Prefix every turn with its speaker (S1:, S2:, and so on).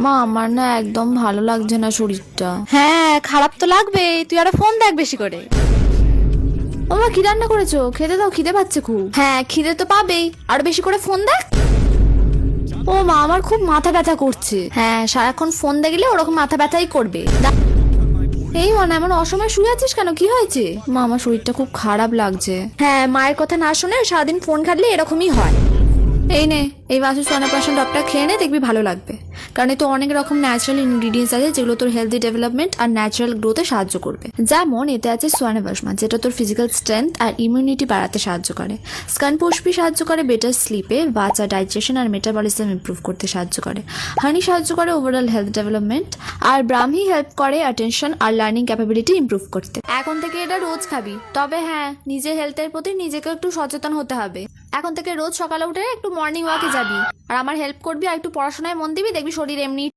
S1: মা আমার না একদম ভালো লাগছে না শরীরটা।
S2: হ্যাঁ, খারাপ তো লাগবেই। তুই আরো ফোন দেখ বেশি করে।
S1: ও মা, কি রান্না করেছো? খেতে দাও, খিদে পাচ্ছে খুব।
S2: হ্যাঁ, খিদে তো পাবেই, আরো বেশি করে ফোন দেখ।
S1: ও মা, আমার খুব মাথা ব্যথা করছে।
S2: হ্যাঁ, সারাক্ষণ ফোন দেখলে ওরকম মাথা ব্যথাই করবে।
S1: এই মনে এমন অসময় শুয়ে আছিস কেন? কি হয়েছে? মা আমার শরীরটা খুব খারাপ লাগছে।
S2: হ্যাঁ, মায়ের কথা না শুনে সারাদিন ফোন ঘাটলে এরকমই হয়।
S1: এই নে, এই বাসু সোনাপ্রাশন ডবটা খেয়ে নে, দেখবি ভালো লাগবে। কারণ এতে অনেক রকম ন্যাচারাল ইনগ্রিডিয়েন্টস আছে যেগুলো তোর হেলদি ডেভেলপমেন্ট আর ন্যাচারাল গ্রোথে সাহায্য করবে। যেমন এতে আছে সোয়ানাবাসমা, যেটা তোর ফিজিক্যাল স্ট্রেংথ আর ইমিউনিটি বাড়াতে সাহায্য করে। স্কান পুষ্পি সাহায্য করে বেটার স্লিপে, বাচ্চা ডাইজেশন আর মেটাবলিজম ইমপ্রুভ করতে সাহায্য করে। হানি সাহায্য করে ওভারঅল হেলথ ডেভেলপমেন্ট, আর ব্রাহ্মি হেল্প করে attention are learning capability improve করতে। এখন থেকে এটা রোজ খাবি, তবে হ্যাঁ, নিজের হেলথের প্রতি নিজেকে একটু সচেতন হতে হবে। এখন থেকে রোজ সকালে উঠে একটু মর্নিং ওয়াকে যাবি, আর আমার হেল্প করবি, আর একটু পড়াশোনায় মন দিবি, দেখবি শরীর এমনি